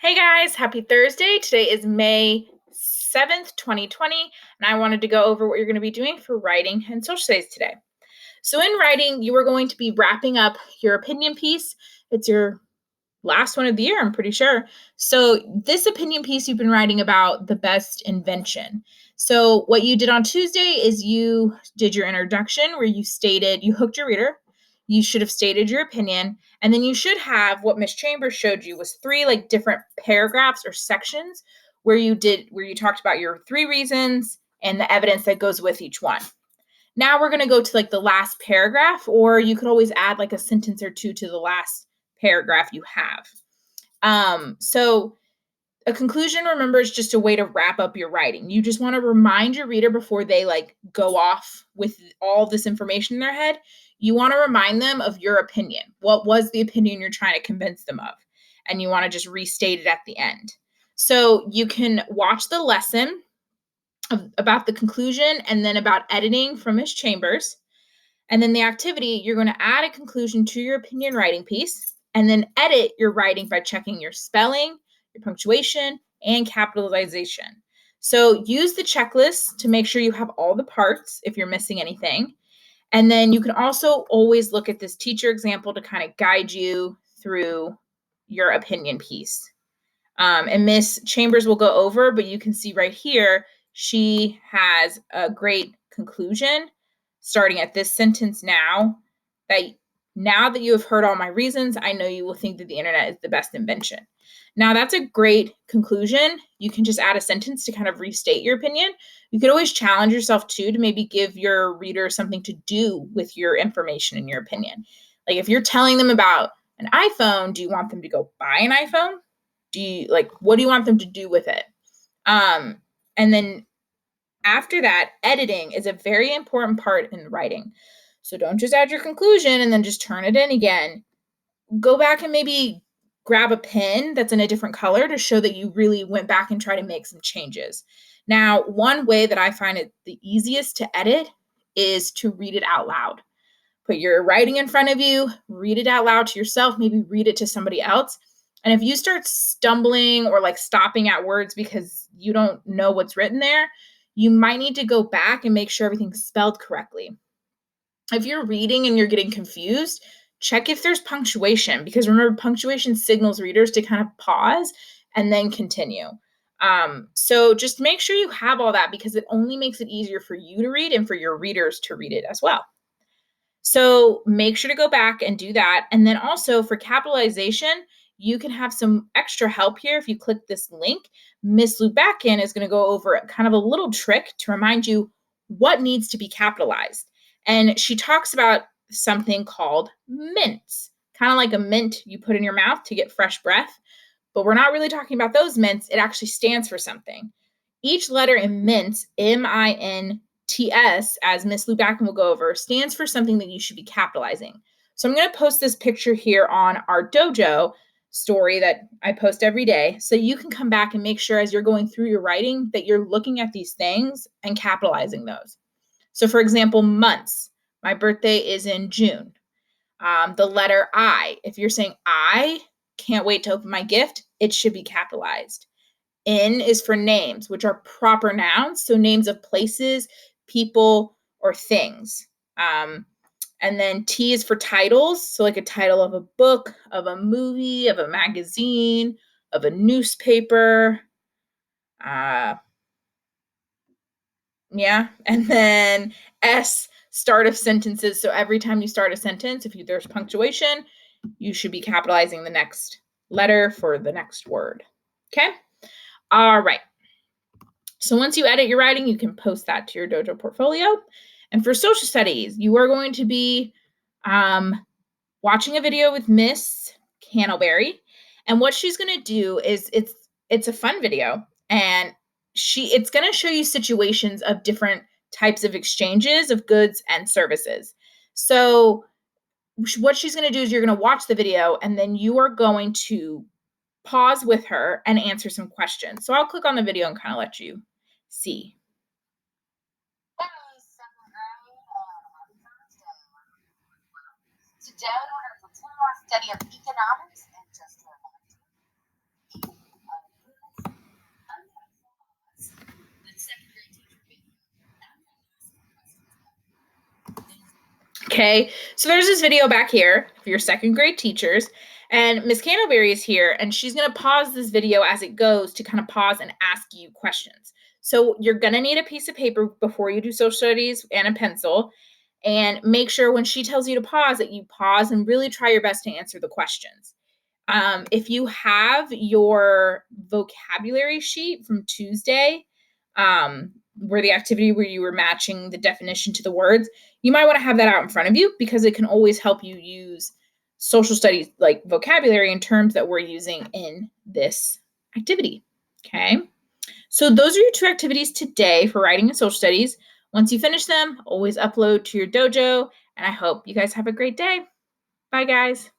Hey guys, happy Thursday. Today is May 7th, 2020, and I wanted to go over what you're going to be doing for writing and social studies today. So in writing, you are going to be wrapping up your opinion piece. It's your last one of the year, I'm pretty sure. So this opinion piece you've been writing about the best invention. So what you did on Tuesday is you did your introduction where you hooked your reader. You should have stated your opinion, and then you should have what Miss Chambers showed you was three different paragraphs or sections where you talked about your three reasons and the evidence that goes with each one. Now we're going to go to the last paragraph, or you could always add a sentence or two to the last paragraph you have. So a conclusion, remember, is just a way to wrap up your writing. You just want to remind your reader before they go off with all this information in their head. You want to remind them of your opinion. What was the opinion you're trying to convince them of? And you want to just restate it at the end. So you can watch the lesson about the conclusion and then about editing from Miss Chambers. And then the activity, you're going to add a conclusion to your opinion writing piece and then edit your writing by checking your spelling, your punctuation, and capitalization. So use the checklist to make sure you have all the parts if you're missing anything. And then you can also always look at this teacher example to kind of guide you through your opinion piece. And Miss Chambers will go over, but you can see right here, she has a great conclusion starting at this sentence now that you have heard all my reasons, I know you will think that the internet is the best invention. Now that's a great conclusion. You can just add a sentence to kind of restate your opinion. You could always challenge yourself too to maybe give your reader something to do with your information and your opinion. Like if you're telling them about an iPhone, do you want them to go buy an iPhone? What do you want them to do with it? And then after that, editing is a very important part in writing. So don't just add your conclusion and then just turn it in again. Go back and maybe grab a pen that's in a different color to show that you really went back and tried to make some changes. Now, one way that I find it the easiest to edit is to read it out loud. Put your writing in front of you, read it out loud to yourself, maybe read it to somebody else. And if you start stumbling or stopping at words because you don't know what's written there, you might need to go back and make sure everything's spelled correctly. If you're reading and you're getting confused, check if there's punctuation, because remember, punctuation signals readers to kind of pause and then continue. So just make sure you have all that because it only makes it easier for you to read and for your readers to read it as well. So make sure to go back and do that. And then also for capitalization, you can have some extra help here. If you click this link, Miss Lubakin is going to go over kind of a little trick to remind you what needs to be capitalized. And she talks about something called mints, kind of like a mint you put in your mouth to get fresh breath. But we're not really talking about those mints. It actually stands for something. Each letter in mints, MINTS, as Miss Lubakin will go over, stands for something that you should be capitalizing. So I'm going to post this picture here on our dojo story that I post every day. So you can come back and make sure as you're going through your writing that you're looking at these things and capitalizing those. So for example, months. My birthday is in June. The letter I, if you're saying I can't wait to open my gift, it should be capitalized. N is for names, which are proper nouns, so names of places, people, or things. And then T is for titles, so like a title of a book, of a movie, of a magazine, of a newspaper. Yeah, and then S, start of sentences. So every time you start a sentence, if there's punctuation, you should be capitalizing the next letter for the next word. Okay? All right. So once you edit your writing, you can post that to your dojo portfolio. And for social studies, you are going to be watching a video with Miss Cannelberry. And what she's going to do is it's a fun video, and it's going to show you situations of different types of exchanges of goods and services. So what she's going to do is you're going to watch the video, and then you are going to pause with her and answer some questions. So I'll click on the video and kind of let you see. Today we're going to continue our study of economics, and just to remind you, Okay, so there's this video back here for your second grade teachers, and Miss Candleberry is here, and she's going to pause this video as it goes to kind of pause and ask you questions. So you're going to need a piece of paper before you do social studies and a pencil, and make sure when she tells you to pause that you pause and really try your best to answer the questions. If you have your vocabulary sheet from Tuesday, where the activity where you were matching the definition to the words, you might want to have that out in front of you because it can always help you use social studies like vocabulary and terms that we're using in this activity. Okay. So those are your two activities today for writing and social studies. Once you finish them, always upload to your dojo. And I hope you guys have a great day. Bye, guys.